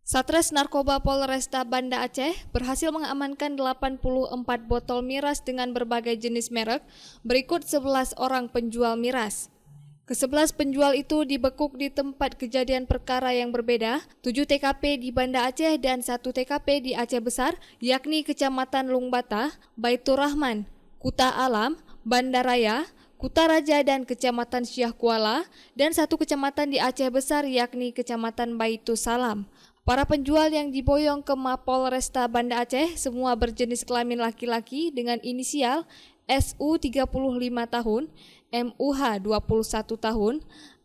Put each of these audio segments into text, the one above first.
Satres Narkoba Polresta Banda Aceh berhasil mengamankan 84 botol miras dengan berbagai jenis merek berikut 11 orang penjual miras. Ke-11 penjual itu dibekuk di tempat kejadian perkara yang berbeda, 7 TKP di Banda Aceh dan 1 TKP di Aceh Besar, yakni Kecamatan Lungbata, Baitur Rahman, Kuta Alam, Banda Raya, Kuta Raja dan Kecamatan Syah Kuala, dan 1 kecamatan di Aceh Besar yakni Kecamatan Baitu Salam. Para penjual yang diboyong ke Mapol Resta Banda Aceh semua berjenis kelamin laki-laki dengan inisial SU 35 tahun, MUH 21 tahun,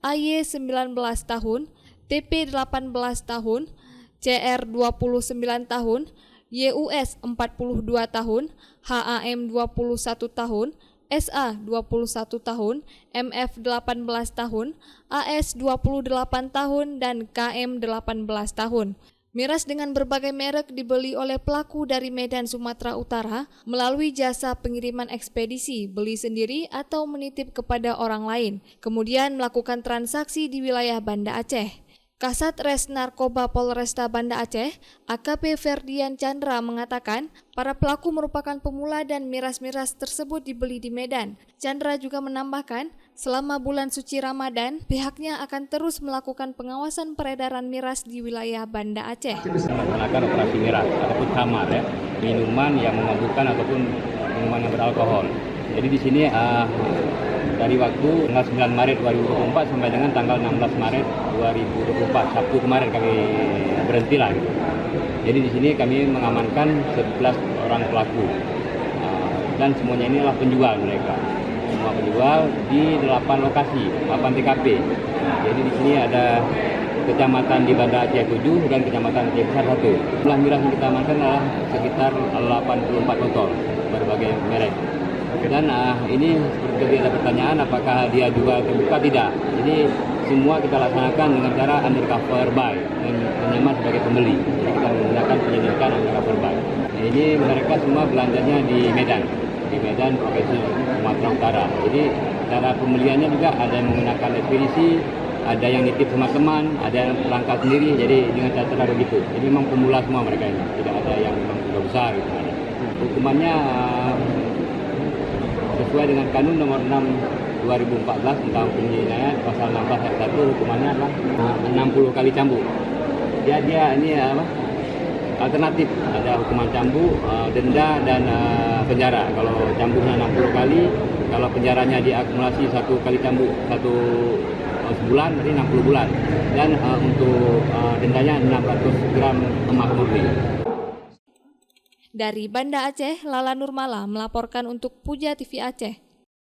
AY 19 tahun, TP 18 tahun, CR 29 tahun, YUS 42 tahun, HAM 21 tahun, SA 21 tahun, MF 18 tahun, AS 28 tahun, dan KM 18 tahun. Miras dengan berbagai merek dibeli oleh pelaku dari Medan, Sumatera Utara melalui jasa pengiriman ekspedisi, beli sendiri atau menitip kepada orang lain, kemudian melakukan transaksi di wilayah Banda Aceh. Kasat Res Narkoba Polresta Banda Aceh, AKP Ferdian Chandra mengatakan para pelaku merupakan pemula dan miras-miras tersebut dibeli di Medan. Chandra juga menambahkan, selama bulan suci Ramadan, pihaknya akan terus melakukan pengawasan peredaran miras di wilayah Banda Aceh. Melaksanakan operasi miras ataupun khamar, minuman yang memabukkan ataupun minuman yang beralkohol. Jadi di sini dari waktu tanggal 9 Maret 2024 sampai dengan tanggal 16 Maret 2024, Sabtu kemarin kami berhenti lah. Gitu. Jadi di sini kami mengamankan 11 orang pelaku dan semuanya ini adalah penjual mereka. Semua penjual di 8 lokasi, 8 TKP. Jadi di sini ada kecamatan di Banda Aceh 7 dan kecamatan Aceh Besar 1. Jumlah miras yang kita amankan adalah sekitar 84 botol berbagai merek. Dan ini seperti ada pertanyaan apakah dia jual terbuka, tidak. Jadi semua kita laksanakan dengan cara undercover buy, menyamar sebagai pembeli. Jadi kita menggunakan penyelidikan undercover buy. Nah, ini mereka semua belanjanya di Medan Provinsi Sumatera Utara. Jadi cara pembeliannya juga ada yang menggunakan ekspedisi, ada yang nitip sama teman, ada yang berangkat sendiri. Jadi dengan cara begitu. Jadi memang pemula semua mereka ini, tidak ada yang memang sudah besar. Gitu. Hukumannya sesuai dengan Kanun nomor 6 2014 tentang penjinayat pasal 16 ayat 1, hukumannya adalah 60 kali cambuk. Dia ini alternatif, ada hukuman cambuk, denda dan penjara. Kalau cambuknya 60 kali, kalau penjaranya diakumulasi 1 kali cambuk 1 sebulan, berarti 60 bulan. Dan untuk dendanya 600 gram emas murni. Dari Banda Aceh, Lala Nurmala melaporkan untuk Puja TV Aceh.